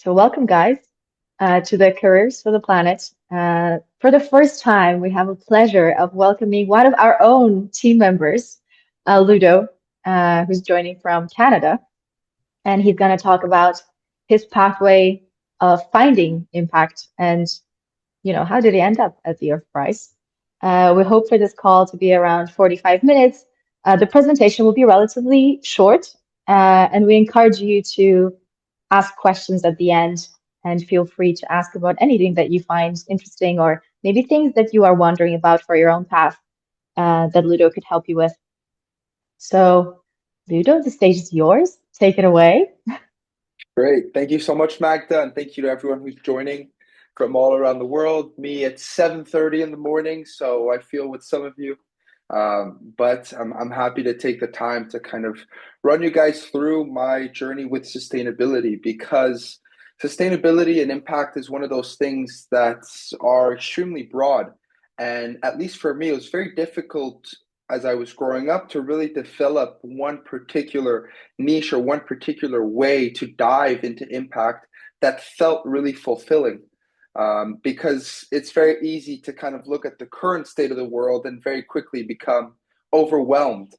So, welcome, guys, to the Careers for the Planet. For the first time, we have a pleasure of welcoming one of our own team members, Ludo, who's joining from Canada, and he's going to talk about his pathway of finding impact and, how did he end up at the Earth Prize. We hope for this call to be around 45 minutes. The presentation will be relatively short, and we encourage you to ask questions at the end and feel free to ask about anything that you find interesting or maybe things that you are wondering about for your own path that Ludo could help you with. So, Ludo, the stage is yours. Take it away. Great. Thank you so much, Magda, and thank you to everyone who's joining from all around the world. Me at 7:30 in the morning, so I feel with some of you. But I'm happy to take the time to kind of run you guys through my journey with sustainability because sustainability and impact is one of those things that are extremely broad. And at least for me, it was very difficult as I was growing up to really develop one particular niche or one particular way to dive into impact that felt really fulfilling. Because it's very easy to kind of look at the current state of the world and very quickly become overwhelmed.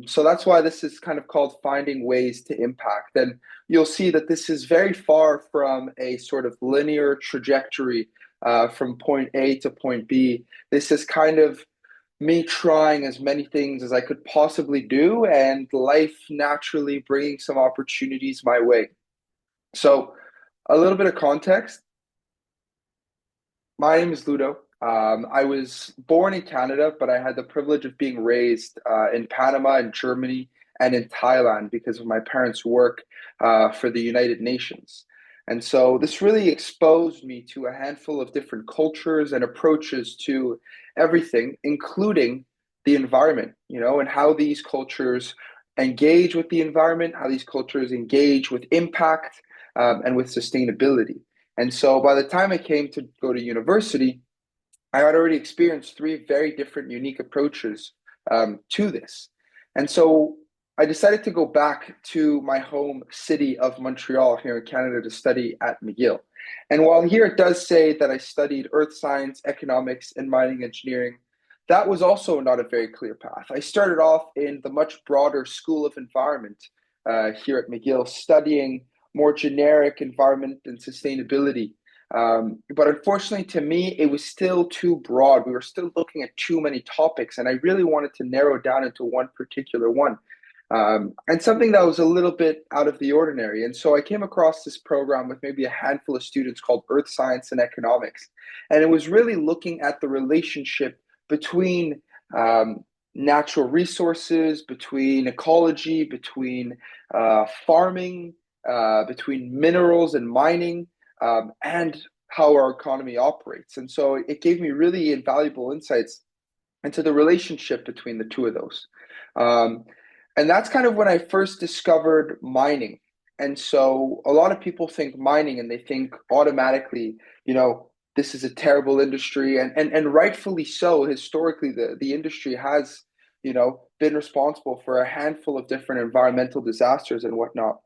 So that's why this is kind of called finding ways to impact. And you'll see that this is very far from a sort of linear trajectory from point A to point B. This is kind of me trying as many things as I could possibly do and life naturally bringing some opportunities my way. So, a little bit of context. My name is Ludo. I was born in Canada, but I had the privilege of being raised in Panama, in Germany, and in Thailand because of my parents' work for the United Nations. And so this really exposed me to a handful of different cultures and approaches to everything, including the environment, and how these cultures engage with the environment, how these cultures engage with impact and with sustainability. And so by the time I came to go to university, I had already experienced three very different, unique approaches to this. And so I decided to go back to my home city of Montreal here in Canada to study at McGill. And while here it does say that I studied earth science, economics, and mining engineering, that was also not a very clear path. I started off in the much broader School of Environment here at McGill, studying more generic environment and sustainability. But unfortunately, to me, it was still too broad. We were still looking at too many topics, and I really wanted to narrow down into one particular one. And something that was a little bit out of the ordinary. And so I came across this program with maybe a handful of students called Earth Science and Economics. And it was really looking at the relationship between natural resources, between ecology, between farming, between minerals and mining, and how our economy operates. And so it gave me really invaluable insights into the relationship between the two of those. Um, and that's kind of when I first discovered mining. And so a lot of people think mining and they think automatically, this is a terrible industry. And rightfully so. Historically, the industry has, been responsible for a handful of different environmental disasters and whatnot.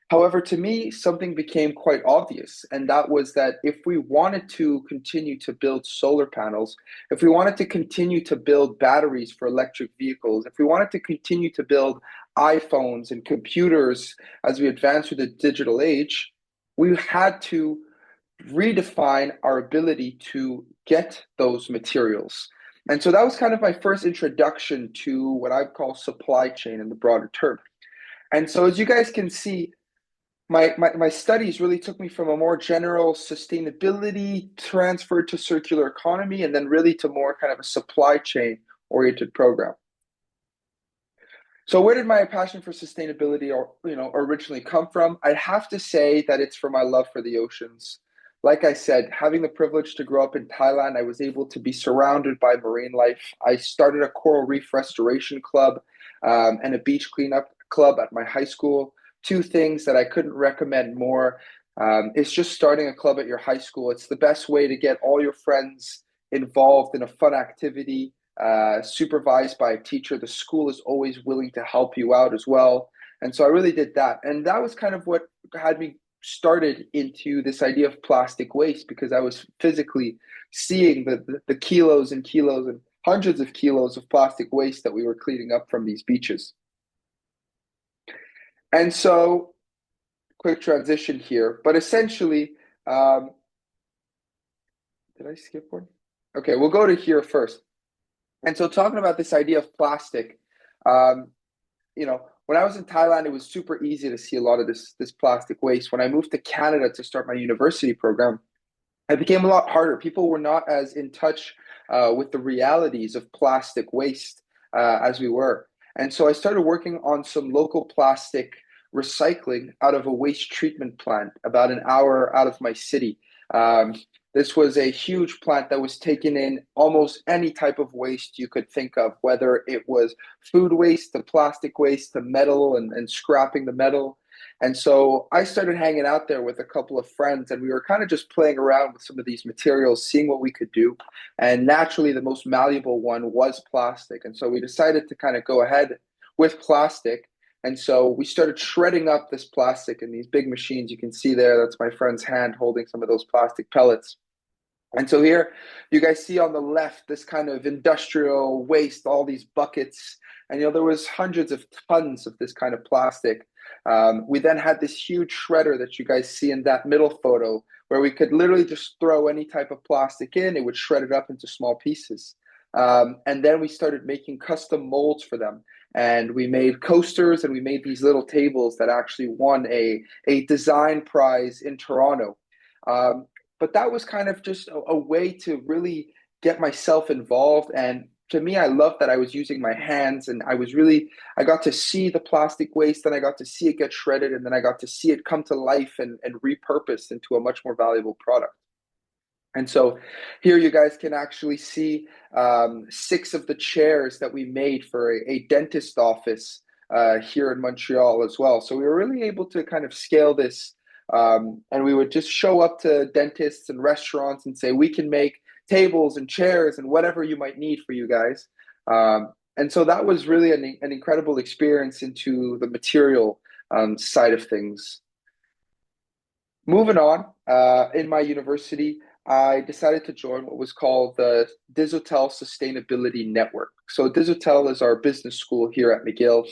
However, to me, something became quite obvious, and that was that if we wanted to continue to build solar panels, if we wanted to continue to build batteries for electric vehicles, if we wanted to continue to build iPhones and computers as we advance through the digital age, we had to redefine our ability to get those materials. And so that was kind of my first introduction to what I call supply chain in the broader term. And so, as you guys can see, my studies really took me from a more general sustainability transfer to circular economy and then really to more kind of a supply chain oriented program. So where did my passion for sustainability or originally come from? I have to say that it's from my love for the oceans. Like I said, having the privilege to grow up in Thailand, I was able to be surrounded by marine life. I started a coral reef restoration club and a beach cleanup club at my high school. Two things that I couldn't recommend more. It's just starting a club at your high school. It's the best way to get all your friends involved in a fun activity, supervised by a teacher. The school is always willing to help you out as well. And so I really did that. And that was kind of what had me started into this idea of plastic waste because I was physically seeing the kilos and kilos and hundreds of kilos of plastic waste that we were cleaning up from these beaches. And so, quick transition here, but essentially, um, did I skip one? Okay, we'll go to here first. And so, talking about this idea of plastic, um, when I was in Thailand, it was super easy to see a lot of this plastic waste. When I moved to Canada to start my university program, it became a lot harder. People were not as in touch with the realities of plastic waste as we were. And so I started working on some local plastic recycling out of a waste treatment plant about an hour out of my city. Um, this was a huge plant that was taking in almost any type of waste you could think of, whether it was food waste to plastic waste to metal and scrapping the metal. And so I started hanging out there with a couple of friends, and we were kind of just playing around with some of these materials, seeing what we could do. And naturally, the most malleable one was plastic. And so we decided to kind of go ahead with plastic. And so we started shredding up this plastic in these big machines. You can see there, that's my friend's hand holding some of those plastic pellets. And so here you guys see on the left this kind of industrial waste, all these buckets. And there was hundreds of tons of this kind of plastic. We then had this huge shredder that you guys see in that middle photo, where we could literally just throw any type of plastic in, it would shred it up into small pieces. And then we started making custom molds for them. And we made coasters and we made these little tables that actually won a design prize in Toronto. Um, but that was kind of just a way to really get myself involved. And to me, I loved that I was using my hands and I got to see the plastic waste and I got to see it get shredded and then I got to see it come to life and repurposed into a much more valuable product. And so here you guys can actually see six of the chairs that we made for a dentist office here in Montreal as well. So we were really able to kind of scale this. And we would just show up to dentists and restaurants and say, we can make tables and chairs and whatever you might need for you guys. And so that was really an incredible experience into the material side of things. Moving on, in my university, I decided to join what was called the Digital Sustainability Network. So Digital is our business school here at McGill.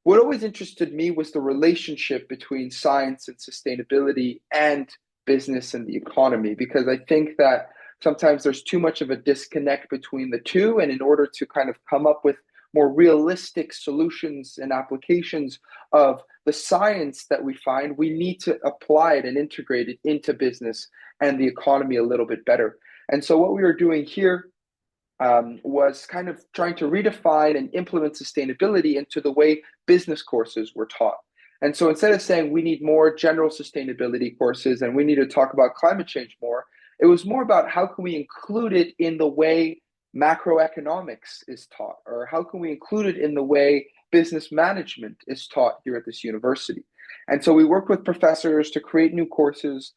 What always interested me was the relationship between science and sustainability and business and the economy, because I think that sometimes there's too much of a disconnect between the two. And in order to kind of come up with more realistic solutions and applications of the science that we find, we need to apply it and integrate it into business and the economy a little bit better. And so, what we were doing here was kind of trying to redefine and implement sustainability into the way business courses were taught. And so, instead of saying we need more general sustainability courses and we need to talk about climate change more, it was more about how can we include it in the way macroeconomics is taught, or how can we include it in the way business management is taught here at this university. And so we worked with professors to create new courses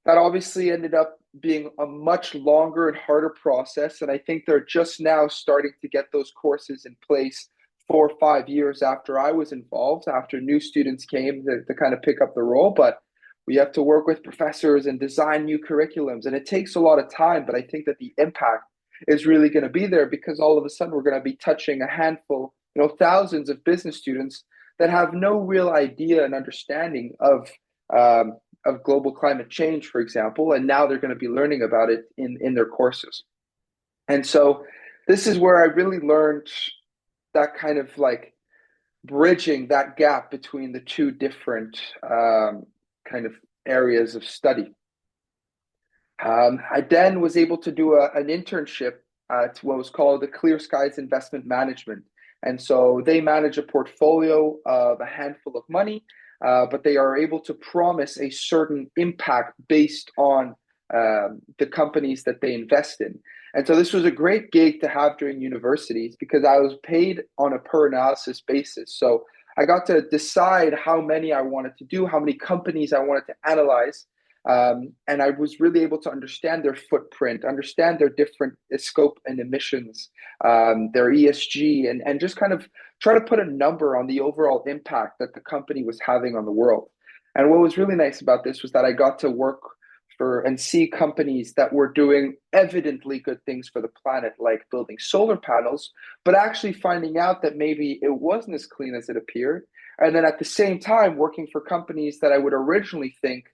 that obviously ended up being a much longer and harder process. And I think they're just now starting to get those courses in place 4 or 5 years after I was involved, after new students came to kind of pick up the role. But we have to work with professors and design new curriculums. And it takes a lot of time, but I think that the impact is really going to be there because all of a sudden we're going to be touching a handful, thousands of business students that have no real idea and understanding um, of global climate change, for example, and now they're going to be learning about it in their courses. And so this is where I really learned that kind of like bridging that gap between the two different kind of areas of study. I then was able to do an internship to what was called the Clear Skies Investment Management. And so they manage a portfolio of a handful of money, but they are able to promise a certain impact based on the companies that they invest in. And so this was a great gig to have during universities because I was paid on a per analysis basis. So I got to decide how many I wanted to do, how many companies I wanted to analyze. And I was really able to understand their footprint, understand their different scope and emissions, their ESG, and just kind of try to put a number on the overall impact that the company was having on the world. And what was really nice about this was that I got to work for and see companies that were doing evidently good things for the planet, like building solar panels, but actually finding out that maybe it wasn't as clean as it appeared. And then at the same time, working for companies that I would originally think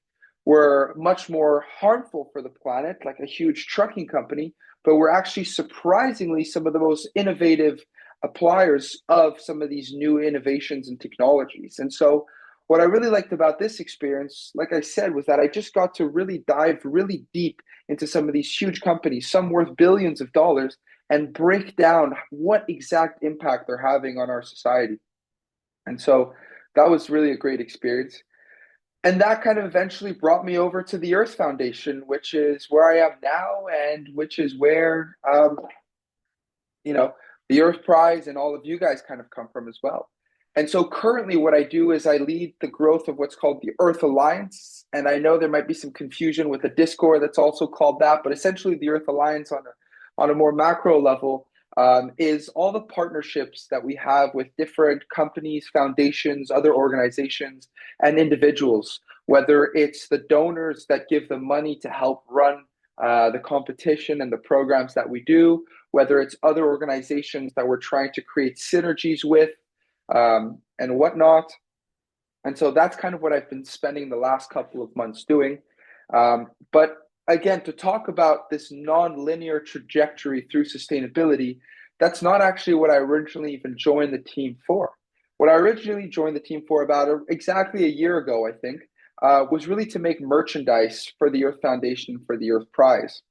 were much more harmful for the planet, like a huge trucking company, but were actually surprisingly some of the most innovative appliers of some of these new innovations and technologies. And so what I really liked about this experience, like I said, was that I just got to really dive really deep into some of these huge companies, some worth billions of dollars, and break down what exact impact they're having on our society. And so that was really a great experience. And that kind of eventually brought me over to the Earth Foundation, which is where I am now, and which is where you know, the Earth Prize and all of you guys kind of come from as well. And so currently, what I do is I lead the growth of what's called the Earth Alliance. And I know there might be some confusion with a Discord that's also called that, but essentially, the Earth Alliance on a more macro level is all the partnerships that we have with different companies, foundations, other organizations, and individuals, whether it's the donors that give the money to help run the competition and the programs that we do, whether it's other organizations that we're trying to create synergies with, and whatnot. And so that's kind of what I've been spending the last couple of months doing. But again, to talk about this non-linear trajectory through sustainability, that's not actually what I originally even joined the team for. What I originally joined the team for about exactly a year ago, I think, was really to make merchandise for the Earth Foundation for the Earth Prize.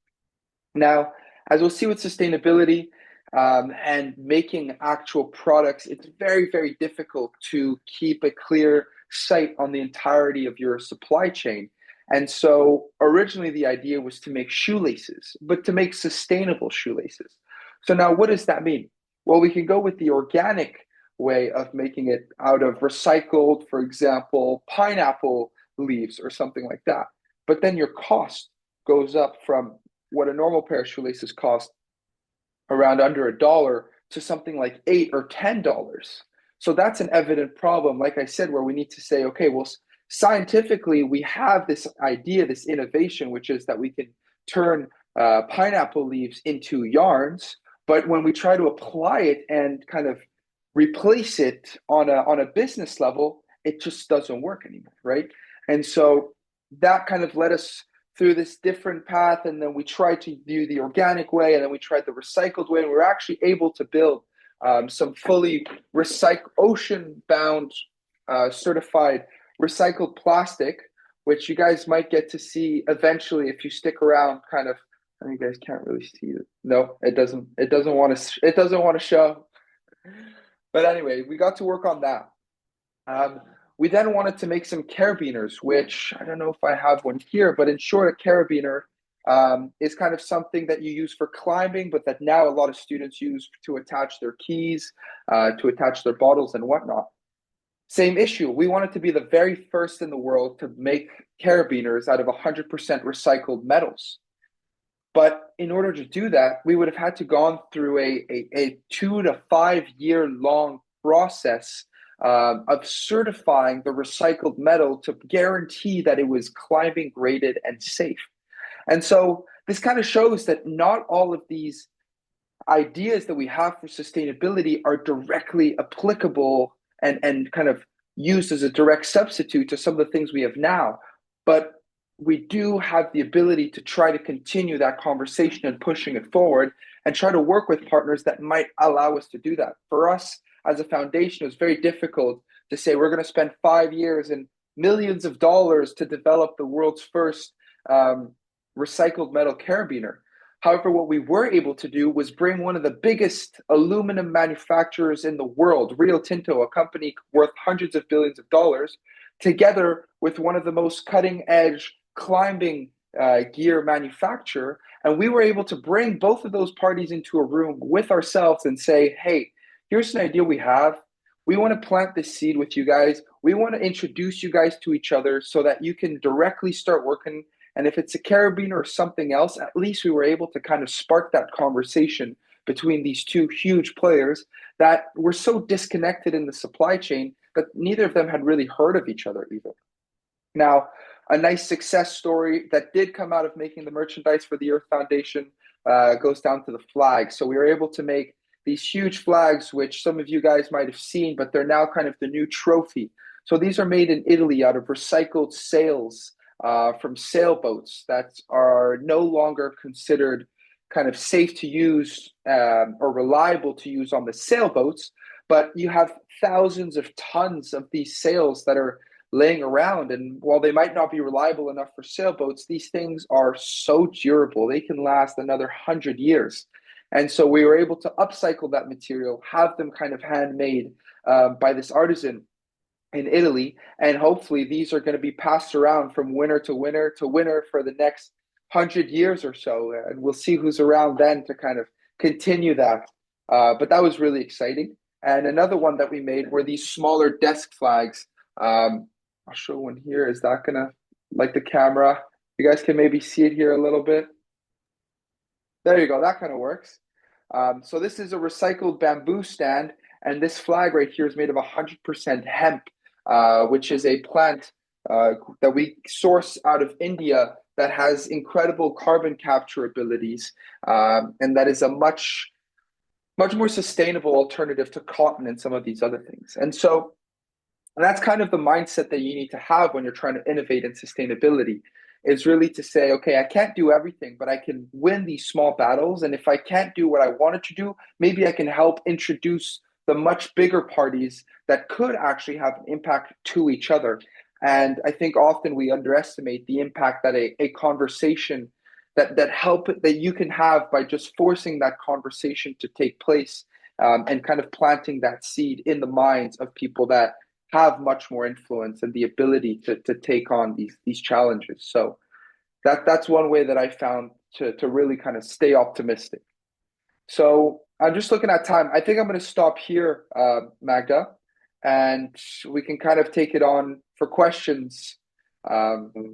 Now, as we'll see with sustainability and making actual products, it's very, very difficult to keep a clear sight on the entirety of your supply chain. And so originally the idea was to make shoelaces, but to make sustainable shoelaces. So now what does that mean? Well, we can go with the organic way of making it out of recycled, for example, pineapple leaves or something like that. But then your cost goes up from what a normal pair of shoelaces cost around under $1 to something like $8 or $10. So that's an evident problem, like I said, where we need to say, okay, well, scientifically, we have this idea, this innovation, which is that we can turn pineapple leaves into yarns. But when we try to apply it and kind of replace it on a business level, it just doesn't work anymore, right? And so that kind of led us through this different path, and then we tried to do the organic way, and then we tried the recycled way, and we were actually able to build some fully ocean bound certified recycled plastic, which you guys might get to see eventually if you stick around. Kind of, I mean, you guys can't really see it. No, it doesn't. It doesn't want to. It doesn't want to show. But anyway, we got to work on that. Um, we then wanted to make some carabiners, which I don't know if I have one here, but in short, a carabiner is kind of something that you use for climbing, but that now a lot of students use to attach their keys, to attach their bottles and whatnot. Same issue. We wanted to be the very first in the world to make carabiners out of 100% recycled metals. But in order to do that, we would have had to gone through a 2 to 5 year long process of certifying the recycled metal to guarantee that it was climbing graded and safe. And so this kind of shows that not all of these ideas that we have for sustainability are directly applicable and kind of used as a direct substitute to some of the things we have now. But we do have the ability to try to continue that conversation and pushing it forward and try to work with partners that might allow us to do that. For us as a foundation, it was very difficult to say we're going to spend 5 years and millions of dollars to develop the world's first recycled metal carabiner. However, what we were able to do was bring one of the biggest aluminum manufacturers in the world, Rio Tinto, a company worth hundreds of billions of dollars, together with one of the most cutting edge climbing gear manufacturer. And we were able to bring both of those parties into a room with ourselves and say, hey, here's an idea we have. We want to plant this seed with you guys. We want to introduce you guys to each other so that you can directly start working. And if it's a carabiner or something else, at least we were able to kind of spark that conversation between these two huge players that were so disconnected in the supply chain that neither of them had really heard of each other either. Now, a nice success story that did come out of making the merchandise for the Earth Foundation goes down to the flag. So we were able to make these huge flags, which some of you guys might have seen, but they're now kind of the new trophy. So these are made in Italy out of recycled sails from sailboats that are no longer considered kind of safe to use or reliable to use on the sailboats, but you have thousands of tons of these sails that are laying around. And while they might not be reliable enough for sailboats, these things are so durable. They can last another 100 years. And so we were able to upcycle that material, have them kind of handmade by this artisan in Italy. And hopefully these are going to be passed around from winner to winner to winner for the next 100 years or so. And we'll see who's around then to kind of continue that. But that was really exciting. And another one that we made were these smaller desk flags. I'll show one here. Is that gonna, like the camera? You guys can maybe see it here a little bit. There you go. That kind of works. So this is a recycled bamboo stand, and this flag right here is made of 100% hemp, which is a plant that we source out of India that has incredible carbon capture abilities, and that is a much more sustainable alternative to cotton and some of these other things. And so that's kind of the mindset that you need to have when you're trying to innovate in sustainability, is really to say, okay, I can't do everything, but I can win these small battles. And if I can't do what I wanted to do, maybe I can help introduce the much bigger parties that could actually have an impact to each other. And I think often we underestimate the impact that a conversation that you can have by just forcing that conversation to take place, and kind of planting that seed in the minds of people that have much more influence and the ability to take on these challenges. So that's one way that I found to really kind of stay optimistic. So I'm just looking at time. I think I'm going to stop here, Magda, and we can kind of take it on for questions,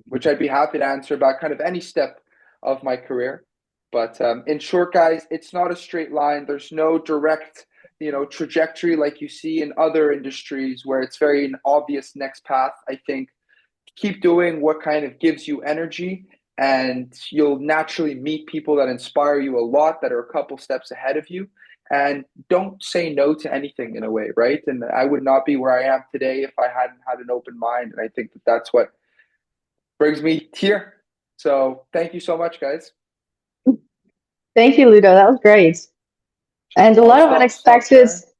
which I'd be happy to answer about kind of any step of my career. But in short, guys, it's not a straight line. There's no direct, trajectory like you see in other industries where it's very an obvious next path. I think keep doing what kind of gives you energy, and you'll naturally meet people that inspire you a lot, that are a couple steps ahead of you. And don't say no to anything in a way, right? And I would not be where I am today if I hadn't had an open mind. And I think that that's what brings me here. So thank you so much, guys. Thank you, Ludo. That was great. Just And a small lot of steps, unexpected self-care.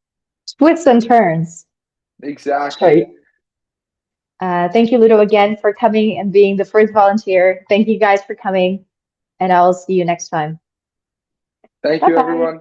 twists and turns. Exactly. Sorry. Thank you, Ludo, again for coming and being the first volunteer. Thank you guys for coming, and I'll see you next time. Thank Bye you, bye. everyone.